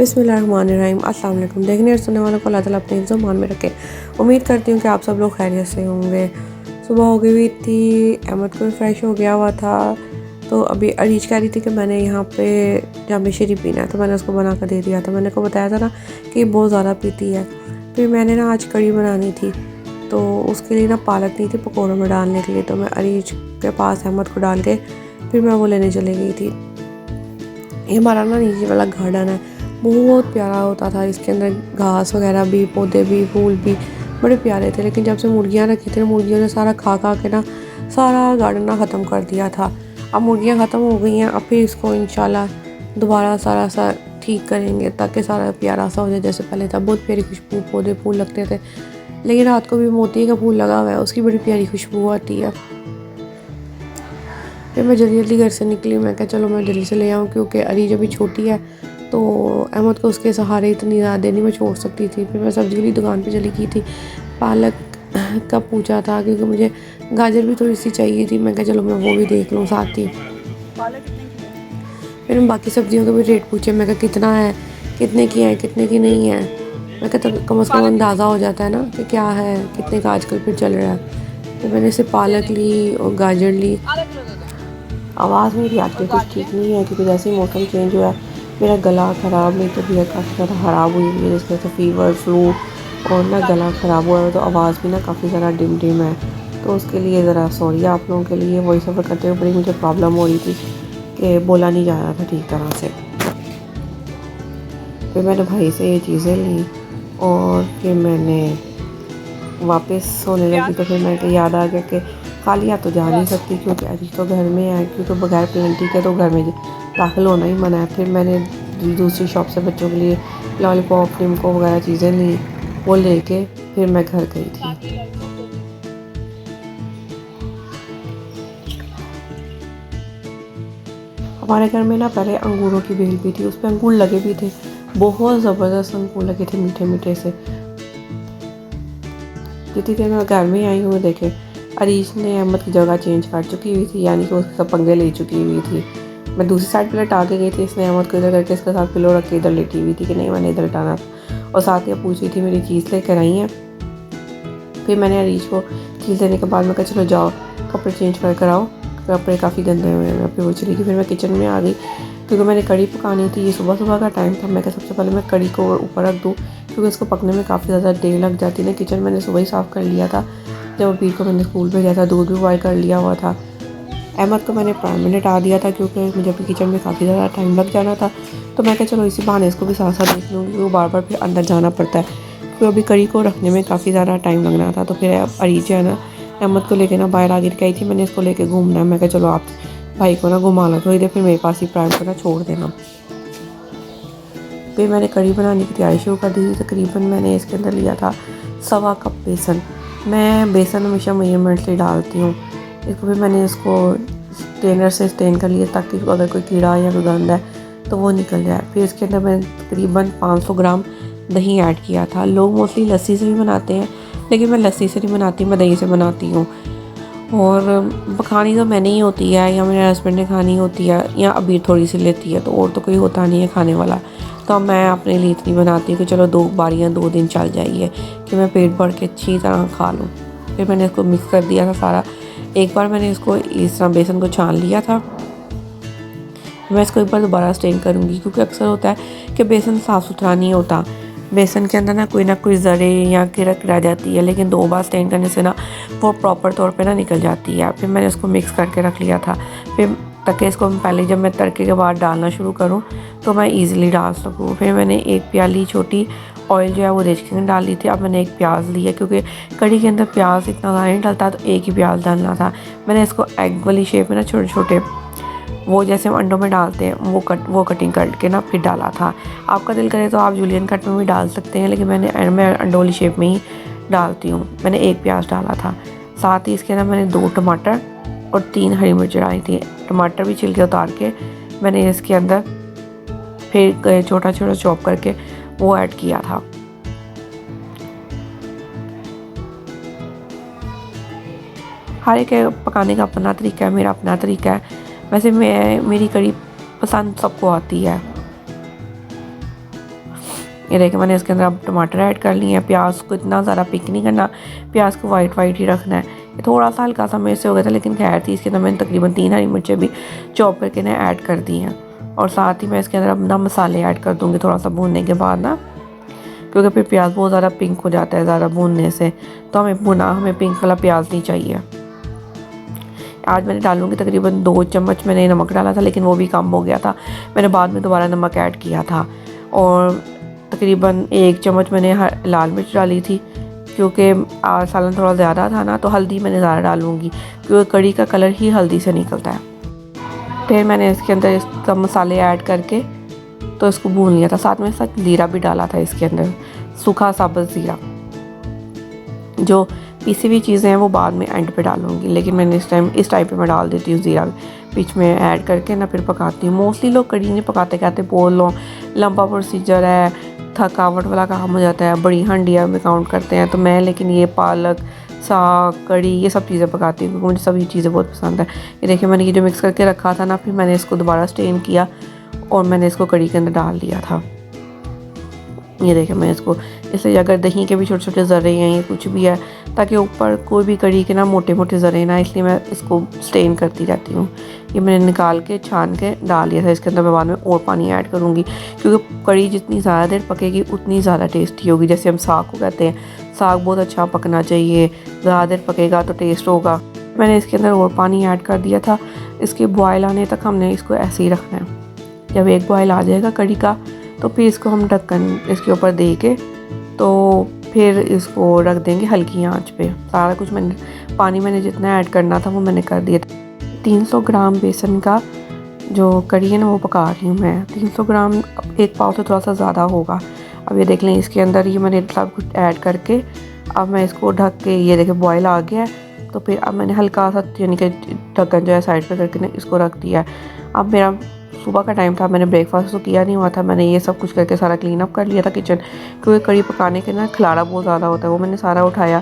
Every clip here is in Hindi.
बिस्मिल्लाहिर्रहमानिर्रहीम। अस्सलाम वालेकुम। देखने और सुनने वालों को अल्लाह ताला अपने हिफ्ज़ मान में रखे। उम्मीद करती हूँ कि आप सब लोग खैरियत से होंगे। सुबह हो गई हुई थी, अहमद को फ्रेश हो गया हुआ था, तो अभी अरीज कह रही थी कि मैंने यहाँ पे जामे शरीफ पीना है, तो मैंने उसको बना कर दे दिया था। मैंने को बताया था ना कि बहुत ज़्यादा पीती है। फिर मैंने ना आज कड़ी बनानी थी, तो उसके लिए ना पालक नहीं थी पकौड़ों में डालने के लिए, तो मैं अरीज के पास अहमद को डाल के फिर मैं वो लेने चली गई थी। ये हमारा ना नीचे वाला गार्डन है, बहुत प्यारा होता था। इसके अंदर घास वगैरह भी, पौधे भी, फूल भी बड़े प्यारे थे। लेकिन जब से मुर्गियाँ रखी थी, मुर्गियों ने सारा खा खा के ना सारा गार्डन ना ख़त्म कर दिया था। अब मुर्गियाँ ख़त्म हो गई हैं, अब फिर इसको इंशाल्लाह दोबारा सारा सा ठीक करेंगे ताकि सारा प्यारा सा हो जाए जैसे पहले था। बहुत प्यारी खुशबू, पौधे फूल लगते थे। लेकिन रात को भी मोती का फूल लगा हुआ है, उसकी बड़ी प्यारी खुशबू आती है। फिर मैं जल्दी जल्दी घर से निकली। मैं कहा चलो मैं जल्दी से ले आऊँ, क्योंकि अरीज अभी छोटी है, तो अहमद को उसके सहारे इतनी ज़्यादा देर नहीं मैं छोड़ सकती थी। फिर मैं सब्ज़ी की दुकान पे चली गई थी। पालक का पूछा था, क्योंकि मुझे गाजर भी थोड़ी सी चाहिए थी। मैं कहा चलो मैं वो भी देख लूँ साथ ही। फिर मैं बाकी सब्जियों के भी रेट पूछे। मैं कहा कितना है, कितने की है, कितने की नहीं है। मैं कहा तो कम से कम अंदाज़ा हो जाता है ना कि क्या है, कितने का आजकल फिर चल रहा है। तो मैंने सिर्फ पालक ली और गाजर ली। आवाज़ मेरी आती कुछ ठीक नहीं है, क्योंकि जैसे ही मौसम चेंज हुआ है मेरा गला ख़राब, मेरी तबीयत काफ़ी ज़्यादा ख़राब हुई है, जिसकी वजह से फ़ीवर, फ्लू और ना गला ख़राब हुआ है, तो आवाज़ भी ना काफ़ी ज़्यादा डिम डिम है। तो उसके लिए ज़रा सॉरी आप लोगों के लिए। वॉइस ओवर करते हुए बड़ी मुझे प्रॉब्लम हो रही थी कि बोला नहीं जा रहा था ठीक तरह से। फिर मैंने भाई से ये चीज़ें ली और फिर मैंने वापस सोने लगी। तो फिर मेरे याद आ गया कि खाली हाथ तो जा नहीं सकती, क्योंकि अभी तो घर में है, क्योंकि बगैर प्लेंटी के तो घर में दाखिल होना ही मना है। फिर मैंने दूसरी शॉप से बच्चों के लिए लॉलीपॉप, निम्को वगैरह चीज़ें ली, वो लेके फिर मैं घर गई थी। हमारे घर में ना पहले अंगूरों की बेल भी थी, उस पर अंगूर लगे भी थे, बहुत ज़बरदस्त अंगूर लगे थे, मीठे मीठे से। जितनी देर मैं घर में आई हूँ देखे अरीश ने अहमद की जगह चेंज कर चुकी हुई थी, यानी कि उसके साथ पंगे ले चुकी हुई थी। मैं दूसरी साइड पे लटा के गई थी, इसने अहमद को इधर करके इसके साथ पिलो रख के इधर लेटी हुई थी कि नहीं मैंने इधर लटाना था। और साथ ही पूछ रही थी मेरी चीज़ लेकर आई हैं। फिर मैंने अरीश को चीज़ देने के बाद मैं कहा चलो जाओ कपड़े चेंज कर कर आओ, कपड़े काफ़ी गंदे हुए हैं। फिर वो चली गई। फिर मैं किचन में आ गई, क्योंकि मैंने कड़ी पकानी थी। ये सुबह सुबह का टाइम था। मैं कहा सबसे पहले मैं कड़ी को ऊपर रख दूँ, क्योंकि इसको पकने में काफ़ी ज़्यादा देर लग जाती है ना। किचन मैंने सुबह ही साफ़ कर लिया था, जब अबीर को मैंने स्कूल भेजा था, दूध भी बॉयल कर लिया हुआ था। अहमद को मैंने प्राइम में हटा दिया था, क्योंकि मुझे अपनी किचन में काफ़ी ज़्यादा टाइम लग जाना था। तो मैं कहा चलो इसी बहाने इसको भी साथ साथ देख लूँगी, वो बार बार फिर अंदर जाना पड़ता है, क्योंकि अभी कड़ी को रखने में काफ़ी ज़्यादा टाइम लगना था। तो फिर अरीज जो है ना अहमद को लेके ना बाहर आगे गई थी, मैंने इसको लेके घूमना है। मैं कहा चलो आप भाई को ना घुमा लो थोड़ी देर, फिर मेरे पास ही प्राइम को ना छोड़ देना। फिर मैंने कड़ी बनाने की तैयारी शुरू कर दी थी। तकरीबन मैंने इसके अंदर लिया था 1.25 कप बेसन। मैं बेसन हमेशा मेजरमेंट से डालती हूँ। इसको फिर मैंने इसको स्टेनर से स्टेन कर लिया, ताकि अगर कोई कीड़ा या कोई गंद है तो वो निकल जाए। फिर इसके अंदर मैंने तकरीबन 500 ग्राम दही ऐड किया था। लोग मोस्टली लस्सी से भी बनाते हैं, लेकिन मैं लस्सी से नहीं बनाती, मैं दही से बनाती हूँ। और खानी तो मैंने ही होती है, या मेरे हस्बैंड ने खानी होती है, या अबीर थोड़ी सी लेती है, तो और तो कोई होता नहीं है खाने वाला। तो मैं अपने लिए इतनी बनाती हूँ कि चलो 2 बारियाँ 2 दिन चल जाइए, कि मैं पेट भर के अच्छी तरह खा लूँ। फिर मैंने इसको मिक्स कर दिया था सारा। एक बार मैंने इसको इस तरह बेसन को छान लिया था। मैं इसको एक बार दोबारा स्टेन करूँगी, क्योंकि अक्सर होता है कि बेसन साफ़ सुथरा नहीं होता, बेसन के अंदर ना कोई ज़रे या किरक रह जाती है, लेकिन 2 बार स्टेन करने से ना वो प्रॉपर तौर पे ना निकल जाती है। फिर मैंने इसको मिक्स करके रख लिया था, फिर ताकि इसको पहले जब मैं तड़के के बाद डालना शुरू करूँ तो मैं ईज़िली डाल सकूँ। फिर मैंने 1 प्याली छोटी ऑयल जो है वो देख के डाल ली थी। अब मैंने 1 प्याज लिया, क्योंकि कड़ी के अंदर प्याज इतना ज़्यादा नहीं डलता, तो 1 ही प्याज डालना था। मैंने इसको एग वाली शेप में ना छोटे छोटे, वो जैसे हम अंडों में डालते हैं वो कटिंग करके ना फिर डाला था। आपका दिल करे तो आप जूलियन कट में भी डाल सकते हैं, लेकिन मैं अंडों वाली शेप में ही डालती हूँ। मैंने 1 प्याज डाला था। साथ ही इसके अंदर मैंने 2 टमाटर और 3 हरी मिर्च डाली थी। टमाटर भी छिलके उतार के मैंने इसके अंदर फिर छोटा छोटा चॉप करके वो ऐड किया था। हर एक पकाने का अपना तरीका है, मेरा अपना तरीका है। वैसे मेरी कड़ी पसंद सबको आती है। ये देखिए मैंने इसके अंदर अब टमाटर ऐड कर लिए हैं। प्याज को इतना ज़्यादा पिक नहीं करना, प्याज को वाइट वाइट ही रखना है। ये थोड़ा सा हल्का सा मेरे से हो गया था, लेकिन खैर थी। इसके अंदर मैंने तकरीबन 3 हरी मिर्चें भी चॉप करके ना ऐड कर दी हैं। और साथ ही मैं इसके अंदर अपना मसाले ऐड कर दूँगी थोड़ा सा भूनने के बाद ना, क्योंकि फिर प्याज बहुत ज़्यादा पिंक हो जाता है ज़्यादा भूनने से। तो हमें पिंक वाला प्याज नहीं चाहिए। आज मैंने डालूँगी तकरीबन 2 चम्मच मैंने नमक डाला था, लेकिन वो भी कम हो गया था। मैंने बाद में दोबारा नमक ऐड किया था। और तकरीबन 1 चम्मच मैंने लाल मिर्च डाली थी, क्योंकि सालन थोड़ा ज़्यादा था ना। तो हल्दी मैंने ज़्यादा डालूँगी, क्योंकि कड़ी का कलर ही हल्दी से निकलता है। फिर मैंने इसके अंदर सब मसाले ऐड करके तो इसको भून लिया था। साथ में ज़ीरा भी डाला था इसके अंदर, सूखा साबुत ज़ीरा। जो पीसी हुई चीज़ें हैं वो बाद में एंड पे डालूंगी, लेकिन मैंने इस टाइम पे मैं डाल देती हूँ ज़ीरा बीच में ऐड करके ना, फिर पकाती हूँ। मोस्टली लोग कड़ी नहीं पकाते, कहते बोल लो लंबा प्रोसीजर है, थकावट वाला काम हो जाता है, बड़ी हंडिया में काउंट करते हैं। तो मैं लेकिन ये पालक, साग, कड़ी ये सब चीज़ें पकाती हूँ, क्योंकि मुझे सभी चीज़ें बहुत पसंद है। ये देखिए मैंने ये जो मिक्स करके रखा था ना, फिर मैंने इसको दोबारा स्टेन किया और मैंने इसको कड़ी के अंदर डाल दिया था। ये देखिए मैं इसको, इसलिए अगर दही के भी छोटे छोटे ज़रे हैं या कुछ भी है, ताकि ऊपर कोई भी कड़ी के ना मोटे मोटे ज़रे ना, इसलिए मैं इसको स्टेन करती रहती हूँ। ये मैंने निकाल के छान के डाल दिया था। इसके अंदर मैं बाद में और पानी ऐड करूँगी, क्योंकि कड़ी जितनी ज़्यादा देर पकेगी उतनी ज़्यादा टेस्टी होगी। जैसे हम साग को कहते हैं, साग बहुत अच्छा पकना चाहिए, ज़्यादा देर पकेगा तो टेस्ट होगा। मैंने इसके अंदर और पानी ऐड कर दिया था। इसके बॉयल आने तक हमने इसको ऐसे ही रखना है। जब एक बॉयल आ जाएगा कड़ी का, तो फिर इसको हम ढक्कन इसके ऊपर दे के तो फिर इसको रख देंगे हल्की आंच पे। सारा कुछ पानी मैंने जितना ऐड करना था वो मैंने कर दिया था। 300 ग्राम बेसन का जो कड़ी है ना वो पका रही हूँ मैं। 300 ग्राम एक पाव से थोड़ा सा ज़्यादा होगा। अब ये देख लें, इसके अंदर ये मैंने सब कुछ ऐड करके अब मैं इसको ढक के, ये देखें बॉयल आ गया है। तो फिर अब मैंने हल्का सा यानी कि ढक्कन जो है साइड पे करके इसको रख दिया है। अब मेरा सुबह का टाइम था, मैंने ब्रेकफास्ट तो किया नहीं हुआ था। मैंने ये सब कुछ करके सारा क्लीन अप कर लिया था किचन, क्योंकि कड़ी पकाने के ना खलाड़ा बहुत ज़्यादा होता है। वो मैंने सारा उठाया।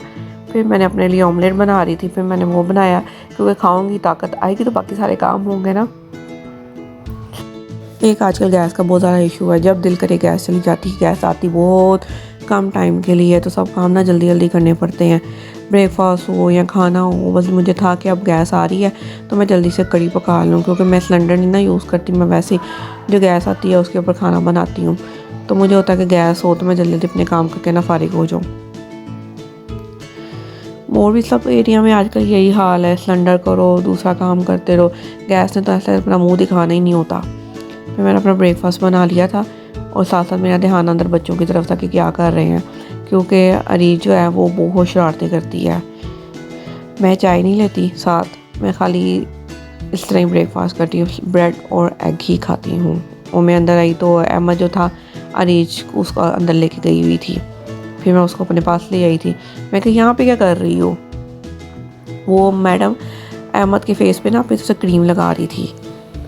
फिर मैंने अपने लिए ऑमलेट बना रही थी, फिर मैंने वो बनाया, क्योंकि खाऊंगी ताकत आएगी तो बाकी सारे काम होंगे ना। एक आजकल गैस का बहुत ज़्यादा इशू है। जब दिल करे गैस चली जाती है, गैस आती बहुत कम टाइम के लिए, तो सब काम ना जल्दी जल्दी करने पड़ते हैं। ब्रेकफास्ट हो या खाना हो, बस मुझे था कि अब गैस आ रही है तो मैं जल्दी से कड़ी पका लूँ, क्योंकि मैं सिलेंडर नहीं ना यूज़ करती। मैं वैसे जो गैस आती है उसके ऊपर खाना बनाती हूँ। तो मुझे होता है कि गैस हो तो मैं जल्दी जल्दी अपने काम करके ना फारिग हो जाऊँ। और भी सब एरिया में आजकल यही हाल है, सिलेंडर करो दूसरा काम करते रहो। गैस ने तो ऐसा अपना मुँह दिखाना ही नहीं होता। फिर मैंने अपना ब्रेकफास्ट बना लिया था और साथ साथ मेरा ध्यान अंदर बच्चों की तरफ था कि क्या कर रहे हैं, क्योंकि अरीज जो है वो बहुत शरारतें करती है। मैं चाय नहीं लेती साथ, मैं खाली इस तरह ही ब्रेकफास्ट करती हूँ, ब्रेड और एग ही खाती हूँ। और मैं अंदर आई तो अहमद जो था अरीज उसको अंदर लेके गई हुई थी। फिर मैं उसको अपने पास ले आई थी। मैं कहा यहाँ पे क्या कर रही हो? वो मैडम अहमद के फेस पे ना अपनी से क्रीम लगा रही थी।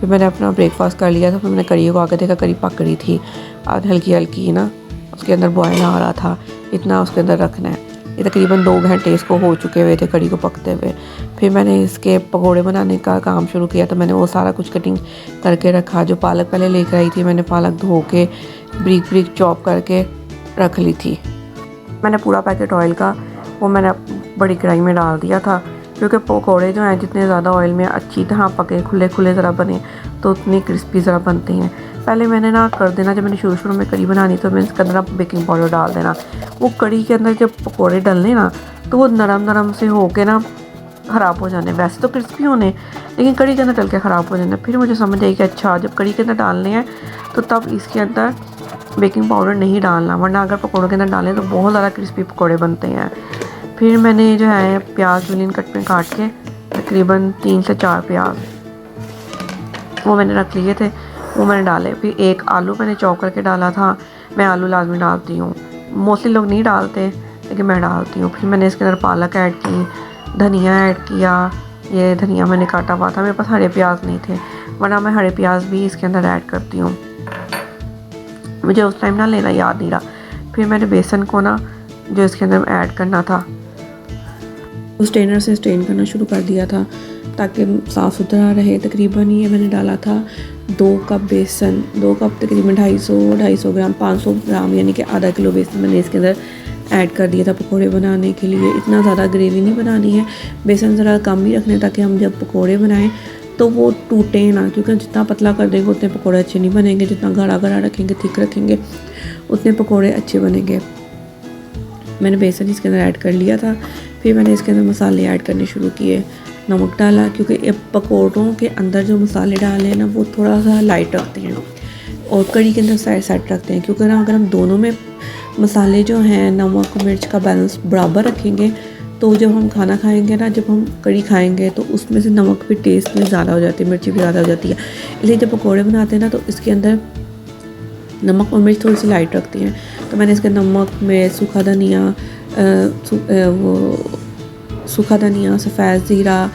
फिर मैंने अपना ब्रेकफास्ट कर लिया था। फिर मैंने कड़ी को आके देखा, कड़ी पक रही थी और हल्की हल्की ना उसके अंदर बॉयल आ रहा था। इतना उसके अंदर रखना है। ये तकरीबन 2 घंटे इसको हो चुके हुए थे कड़ी को पकते हुए। फिर मैंने इसके पकोड़े बनाने का काम शुरू किया। तो मैंने वो सारा कुछ कटिंग करके रखा। जो पालक पहले लेकर आई थी, मैंने पालक धो के ब्रिक ब्रिक चॉप करके रख ली थी। मैंने पूरा पैकेट ऑयल का वो मैंने बड़ी कढ़ाई में डाल दिया था, क्योंकि पकौड़े जो हैं जितने ज़्यादा ऑयल में अच्छी तरह पके, खुले खुले ज़रा बने तो उतनी क्रिस्पी ज़रा बनते हैं। पहले मैंने ना कर देना, जब मैंने शुरू में कड़ी बनानी तो मैंने इसके अंदर बेकिंग पाउडर डाल देना। वो कड़ी के अंदर जब पकौड़े डलने ना तो वो नरम नरम से होके ना ख़राब हो जाने। वैसे तो क्रिस्पी होने, लेकिन कड़ी के अंदर डल के ख़राब हो जाने। फिर मुझे समझ आई कि अच्छा जब कड़ी के अंदर डालने हैं तो तब इसके अंदर बेकिंग पाउडर नहीं डालना, वरना अगर पकौड़ों के अंदर डालें तो बहुत ज़्यादा क्रिस्पी पकौड़े बनते हैं। फिर मैंने जो है प्याज जूलियन कट में काट के तकरीबन 3 से 4 प्याज वो मैंने रख लिए थे, वो मैंने डाले। फिर एक आलू मैंने चॉप करके डाला था। मैं आलू लाजमी डालती हूँ, मोस्टली लोग नहीं डालते लेकिन मैं डालती हूँ। फिर मैंने इसके अंदर पालक ऐड की, धनिया ऐड किया। ये धनिया मैंने काटा हुआ था, मेरे पास हरे प्याज नहीं थे, वरना मैं हरे प्याज भी इसके अंदर ऐड करती हूँ। मुझे उस टाइम ना लेना याद नहीं रहा। फिर मैंने बेसन को ना जो इसके अंदर ऐड करना था उस स्ट्रेनर से स्ट्रेन करना शुरू कर दिया था। ताकि साफ़ सुथरा रहे। तकरीबन ये मैंने डाला था 2 कप बेसन, 2 कप तकरीबन 250 ग्राम, 500 ग्राम यानी कि आधा किलो बेसन मैंने इसके अंदर ऐड कर दिया था पकोड़े बनाने के लिए। इतना ज़्यादा ग्रेवी नहीं बनानी है, बेसन ज़रा कम ही रखना है ताकि हम जब पकोड़े बनाएं तो वो टूटे ना, क्योंकि जितना पतला कर देंगे उतने पकोड़े अच्छे नहीं बनेंगे, जितना गाढ़ा गाढ़ा रखेंगे, थिक रखेंगे, उतने पकोड़े अच्छे बनेंगे। मैंने बेसन इसके अंदर ऐड कर लिया था। फिर मैंने इसके अंदर मसाले ऐड करने शुरू किए। नमक डाला, क्योंकि पकोड़ों के अंदर जो मसाले डाले हैं ना वो थोड़ा सा लाइट रखते हैं और कड़ी के अंदर साइड साइड रखते हैं, क्योंकि ना अगर हम दोनों में मसाले जो हैं नमक मिर्च का बैलेंस बराबर रखेंगे तो जब हम खाना खाएंगे ना, जब हम कड़ी खाएंगे तो उसमें से नमक भी टेस्ट में ज़्यादा हो जाती है, मिर्ची भी ज़्यादा हो जाती है। इसलिए जब पकोड़े बनाते हैं ना तो इसके अंदर नमक और मिर्च थोड़ी सी लाइट रखती हैं। तो मैंने इसके नमक में सूखा धनिया, सफ़ेद ज़ीरा,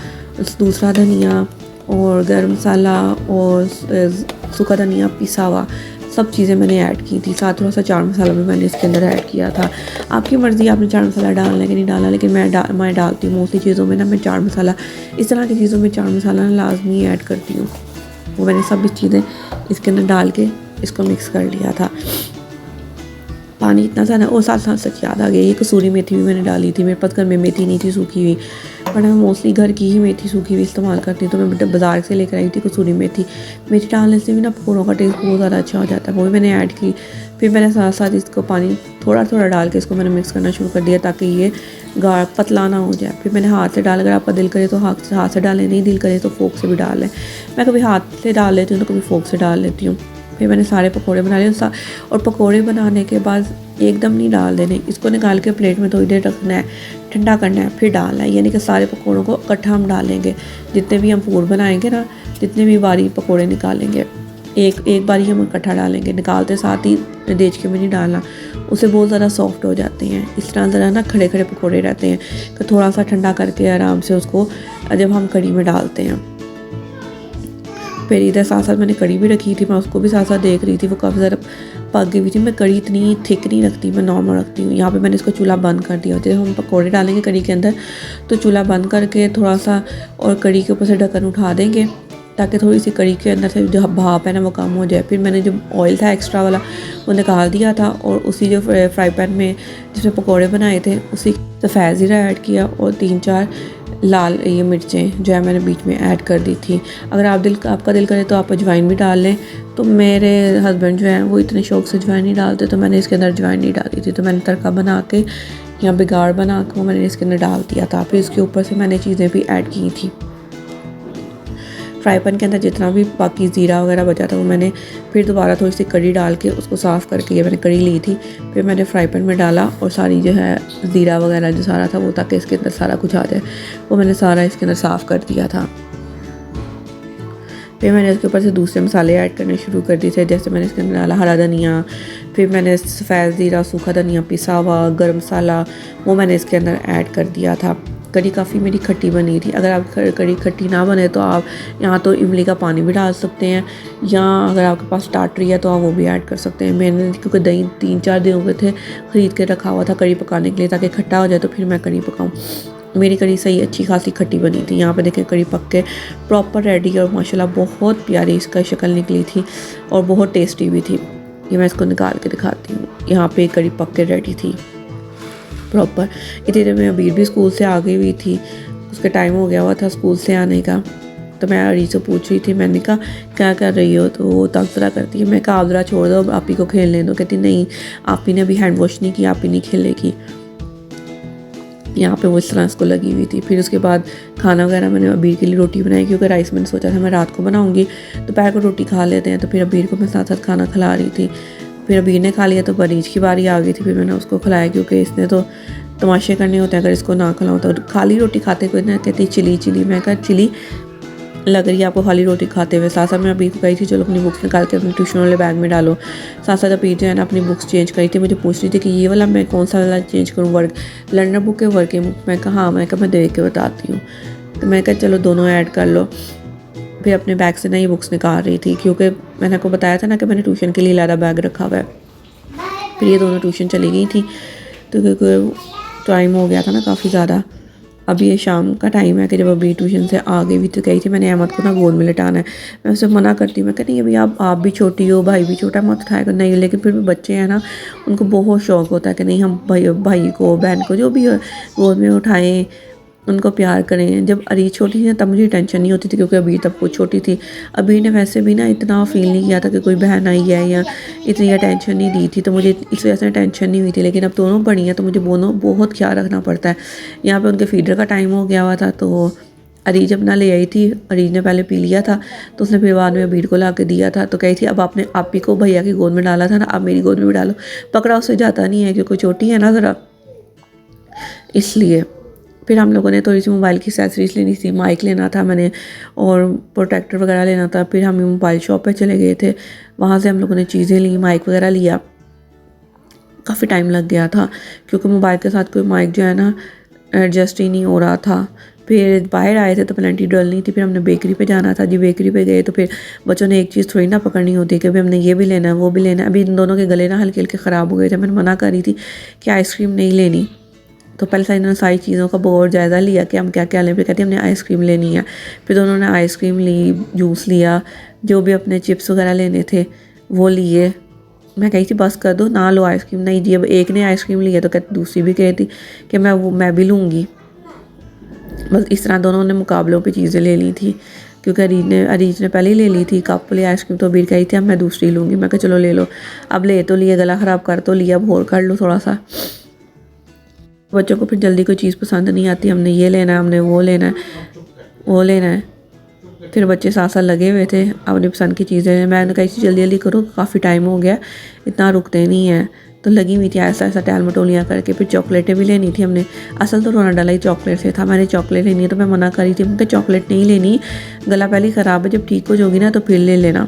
दूसरा धनिया और गरम मसाला और सूखा धनिया पिसा हुआ, सब चीज़ें मैंने ऐड की थी। साथ थोड़ा सा चाट मसाला भी मैंने इसके अंदर ऐड किया था। आपकी मर्ज़ी आपने चाट मसाला डालना है कि नहीं डालना, लेकिन मैं डालती हूँ मोस्टली चीज़ों में ना, मैं चाट मसाला, इस तरह की चीज़ों में चाट मसाला ना लाजमी ऐड करती हूँ। वो मैंने सब चीज़ें इसके अंदर डाल के इसको मिक्स कर लिया था। पानी इतना ज़्यादा, और साथ साथ सच याद आ गया, ये कसूरी मेथी भी मैंने डाली थी। मेरे पास घर में मेथी नहीं थी सूखी हुई, पर मैं मोस्टली घर की ही मेथी सूखी हुई इस्तेमाल करती हूँ, तो मैं बाज़ार से लेकर आई थी कसूरी मेथी। मेथी डालने से भी ना पकौड़ों का टेस्ट बहुत ज़्यादा अच्छा हो जाता है, वो भी मैंने ऐड की। फिर मैंने साथ साथ इसको पानी थोड़ा थोड़ा डाल के इसको मैंने मिक्स करना शुरू कर दिया ताकि ये गाढ़ा पतला ना हो जाए। फिर मैंने हाथ से डाल, अगर आपका दिल करे तो हाथ से डालें, नहीं दिल करे तो फोक से भी डाल लें। मैं कभी हाथ से डाल लेती हूँ तो कभी फोक से डाल लेती हूँ। फिर मैंने सारे पकोड़े बना लिए और पकोड़े बनाने के बाद एकदम नहीं डाल देने, इसको निकाल के प्लेट में थोड़ी देर रखना है, ठंडा करना है, फिर डालना है। यानी कि सारे पकोड़ों को इकट्ठा हम डालेंगे, जितने भी हम पूर बनाएंगे ना, जितने भी बारी पकोड़े निकालेंगे एक बार ही हम इकट्ठा डालेंगे। निकालते साथ ही देचके में नहीं डालना, उसे बहुत ज़्यादा सॉफ्ट हो जाते हैं। इस तरह ज़रा ना खड़े खड़े पकोड़े रहते हैं, तो थोड़ा सा ठंडा करके आराम से उसको जब हम कड़ी में डालते हैं। फिर इधर साथ साथ मैंने कड़ी भी रखी थी, मैं उसको भी साथ साथ देख रही थी, वो काफ़ी ज़्यादा पक गई हुई थी। मैं कड़ी इतनी थिक नहीं रखती, मैं नॉर्मल रखती हूँ। यहाँ पे मैंने इसको चूल्हा बंद कर दिया। जब हम पकोड़े डालेंगे कड़ी के अंदर तो चूल्हा बंद करके थोड़ा सा और कड़ी के ऊपर से ढक्कन उठा देंगे ताकि थोड़ी सी कड़ी के अंदर से जो भाप है ना वो कम हो जाए। फिर मैंने जो ऑयल था एक्स्ट्रा वाला वो निकाल दिया था और उसी जो फ्राई पैन में जिसमें पकोड़े बनाए थे उसी सफ़ेद ज़ीरा ऐड किया और 3-4 लाल ये मिर्चें जो है मैंने बीच में ऐड कर दी थी। अगर आपका दिल करे तो आप अजवाइन भी डाल लें। तो मेरे हस्बैंड जो हैं वो इतने शौक से अजवाइन नहीं डालते, तो मैंने इसके अंदर अजवाइन नहीं डाली थी। तो मैंने तड़का बना के या बिगाड़ बना के वो मैंने इसके अंदर डाल दिया था। फिर इसके ऊपर से मैंने चीज़ें भी ऐड की थी। फ्राई पैन के अंदर जितना भी बाकी ज़ीरा वगैरह बचा था वो मैंने फिर दोबारा थोड़ी सी कड़ी डाल के उसको साफ़ करके, ये मैंने कड़ी ली थी, फिर मैंने फ्राई पैन में डाला और सारी जो है ज़ीरा वगैरह जो सारा था वो ताकि इसके अंदर सारा कुछ आ जाए, वो मैंने सारा इसके अंदर साफ़ कर दिया था। फिर मैंने इसके ऊपर से दूसरे मसाले ऐड करने शुरू कर दिए थे। जैसे मैंने इसके अंदर डाला हरा धनिया, फिर मैंने सफ़ेद ज़ीरा, सूखा धनिया पिसा हुआ, गरम मसाला, वो मैंने इसके अंदर ऐड कर दिया था। कड़ी काफ़ी मेरी खट्टी बनी थी। अगर आप कड़ी खट्टी ना बने तो आप यहाँ तो इमली का पानी भी डाल सकते हैं, या अगर आपके पास स्टार्टरी है तो आप वो भी ऐड कर सकते हैं। मैंने क्योंकि दही 3-4 दिन हो गए थे ख़रीद के रखा हुआ था कड़ी पकाने के लिए ताकि खट्टा हो जाए तो फिर मैं कड़ी पकाऊँ। मेरी कड़ी सही अच्छी खासी खट्टी बनी थी। यहाँ पे देखें कड़ी पक के प्रॉपर रेडी और माशाल्लाह बहुत प्यारी इसका शक्ल निकली थी और बहुत टेस्टी भी थी। ये मैं इसको निकाल के दिखाती हूँ। यहाँ पे कड़ी पक के रेडी थी प्रॉपर। इतनी देर में अबीर भी स्कूल से आ गई हुई थी, उसका टाइम हो गया हुआ था स्कूल से आने का। तो मैं अरी से पूछ रही थी, मैंने कहा क्या कर रही हो, तो वो तबसरा करती है। मैं कहा आप ज़रा छोड़ दो, आप ही को खेलने दो। कहती नहीं, आप ही ने अभी हैंड वॉश नहीं किया, आप ही नहीं खेलेगी। यहाँ पे वो इस तरह इसको लगी हुई थी। फिर उसके बाद खाना वगैरह मैंने अबीर के लिए रोटी बनाई, क्योंकि राइस मैंने सोचा था मैं रात को बनाऊँगी, दोपहर को रोटी खा लेते हैं। तो फिर अबीर को मैं साथ साथ खाना खिला रही थी। फिर अबीर ने खा लिया तो बरीज की बारी आ गई थी, फिर मैंने उसको खिलाया, क्योंकि इसने तो तमाशे करने होते हैं अगर इसको ना खिलाऊँ तो। खाली रोटी खाते कोई ना कहती चिली, मैं कहा चिली लग रही है आपको खाली रोटी खाते हुए। साथ साथ मैं अबीर को कही थी चलो अपनी बुक्स निकाल के अपने ट्यूशन वाले बैग में डालो। साथ साथ अबीर जो है ना अपनी बुक्स चेंज करी थी, मुझे पूछ रही थी कि ये वाला मैं कौन सा वाला चेंज करूँ, वर्क लर्नर बुक है वर्किंग बुक। मैं कहा हाँ, मैं देख के बताती हूँ। तो मैं कहा चलो दोनों ऐड कर लो। फिर अपने बैग से ना ये बुक्स निकाल रही थी, क्योंकि मैंने आपको बताया था ना कि मैंने ट्यूशन के लिए लादा बैग रखा हुआ है। फिर ये दोनों ट्यूशन चली गई थी, तो क्योंकि टाइम हो गया था ना काफ़ी ज़्यादा, अब ये शाम का टाइम है कि जब अभी ट्यूशन से आ गई भी तो कही थी मैंने अहमद को ना गोद में लिटाना है। मैं उससे मना करती हूँ, मैं कहती अभी आप भी छोटी हो, भाई भी छोटा, मत उठाएगा नहीं, लेकिन फिर भी बच्चे हैं ना, उनको बहुत शौक़ होता है कि नहीं हम भाई को बहन को जो भी गोद में उठाएँ, उनको प्यार करें। जब अरीज छोटी थी ना तब मुझे टेंशन नहीं होती थी क्योंकि अभी तब कुछ छोटी थी। अभी ने वैसे भी ना इतना फ़ील नहीं किया था कि कोई बहन आई है या इतनी टेंशन नहीं दी थी, तो मुझे इस वजह से टेंशन नहीं हुई थी। लेकिन अब दोनों बड़ी हैं तो मुझे दोनों बहुत ख्याल रखना पड़ता है। यहाँ पे उनके फीडर का टाइम हो गया हुआ था तो अरीज अपना ले आई थी। अरीज ने पहले पी लिया था तो उसने फिर बाद में अबीर को ला के दिया था। तो कही थी अब आपने आप ही को भैया की गोद में डाला था ना, अब मेरी गोद में भी डालो। पकड़ा उससे जाता नहीं है क्योंकि छोटी है ना ज़रा, इसलिए। फिर हम लोगों ने थोड़ी सी मोबाइल की एक्सेसरीज लेनी थी, माइक लेना था मैंने और प्रोटेक्टर वगैरह लेना था। फिर हम मोबाइल शॉप पे चले गए थे, वहाँ से हम लोगों ने चीज़ें ली, माइक वगैरह लिया। काफ़ी टाइम लग गया था क्योंकि मोबाइल के साथ कोई माइक जो है ना एडजस्ट ही नहीं हो रहा था। फिर बाहर आए थे तो प्लेंटी डलनी थी, फिर हमने बेकरी पे जाना था जी। बेकरी पे गए तो फिर बच्चों ने एक चीज़ थोड़ी ना पकड़नी होती है कि भाई हमने ये भी लेना है वो भी लेना है। अभी इन दोनों के गले ना हल्के हल्के ख़राब हो गए थे। मैंने मना करी थी कि आइसक्रीम नहीं लेनी, तो पहले से इन्होंने सारी चीज़ों का बहुत जायज़ा लिया कि हम क्या क्या लें। फिर कहती हमने आइसक्रीम लेनी है, फिर दोनों ने आइसक्रीम ली, जूस लिया, जो भी अपने चिप्स वगैरह लेने थे वो लिए। मैं कही थी बस कर दो ना लो आइसक्रीम, नहीं जी। अब एक ने आइसक्रीम लिया तो कहती दूसरी भी कहती कि मैं भी लूँगी। बस इस तरह दोनों ने मुकाबलों पे चीज़ें ले ली थी क्योंकि अरीज ने पहले ही ले ली थी कप ले आइसक्रीम, तो अबीर कही थी अब मैं दूसरी लूँगी। मैं कहा चलो ले लो। अब ले तो लिया, गला ख़राब कर तो लिया, अब और कर लो थोड़ा सा। बच्चों को फिर जल्दी कोई चीज़ पसंद नहीं आती, हमने ये लेना है, हमने वो लेना है, वो लेना है। फिर बच्चे साथ साथ लगे हुए थे अपनी पसंद की चीज़ें। मैंने कही थी जल्दी जल्दी करो, काफ़ी टाइम हो गया, इतना रुकते नहीं हैं। तो लगी हुई थी ऐसा ऐसा टैल मटोलियाँ करके। फिर चॉकलेटें भी लेनी थी हमने, असल तो रोना डाला ही चॉकलेट से था। मैंने चॉकलेट लेनी है तो मैं मना करी थी, मुझे चॉकलेट नहीं लेनी, गला पहले ही ख़राब है, जब ठीक हो जाओगी ना तो फिर ले लेना।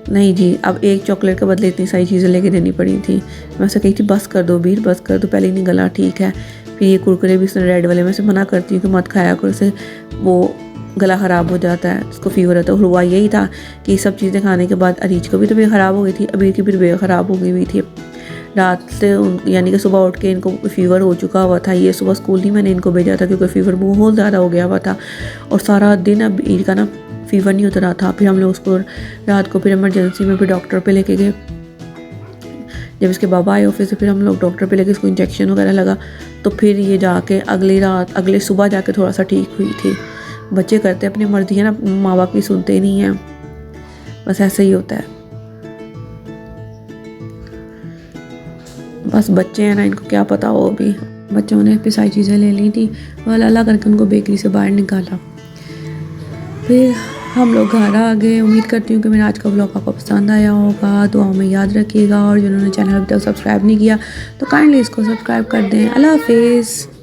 नहीं जी, अब एक चॉकलेट के बदले इतनी सारी चीज़ें लेके देनी पड़ी थी। मैं उसे कही थी बस कर दो वीर, बस कर दो, पहले ही नहीं गला ठीक है। फिर ये कुरकुरे भी उसने रेड वाले में से मना करती हूँ कि मत खाया करो, से वो गला ख़राब हो जाता है, उसको फीवर होता है। हुआ यही था कि सब चीज़ें खाने के बाद अरीज को भी तबीयत ख़राब हो गई थी, अबीर की भी तबीयत ख़राब हो गई हुई थी। रात से यानी कि सुबह उठ के इनको फ़ीवर हो चुका हुआ था। ये सुबह स्कूल नहीं मैंने इनको भेजा था क्योंकि फ़ीवर बहुत ज़्यादा हो गया हुआ था और सारा दिन अब इनका ना फ़ीवर नहीं उतरा था। फिर हम लोग उसको रात को फिर इमरजेंसी में फिर डॉक्टर पे लेके गए। जब इसके बाबा आए ऑफिस से फिर हम लोग डॉक्टर पे लेके इसको इंजेक्शन वगैरह लगा, तो फिर ये जाके अगले सुबह जाके थोड़ा सा ठीक हुई थी। बच्चे करते अपनी मर्जी है ना, माँ बाप की सुनते नहीं हैं, बस ऐसे ही होता है। बस बच्चे हैं ना, इनको क्या पता हो। अभी बच्चों ने फिर सारी चीज़ें ले ली थी और अल्लाह करके उनको बेकरी से बाहर निकाला। फिर हम लोग घर आ गए। उम्मीद करती हूँ कि मेरा आज का व्लॉग आपको पसंद आया होगा, दुआओं में याद रखिएगा। और जिन्होंने चैनल अभी तक सब्सक्राइब नहीं किया तो काइंडली इसको सब्सक्राइब कर दें। अल्लाह हाफिज़।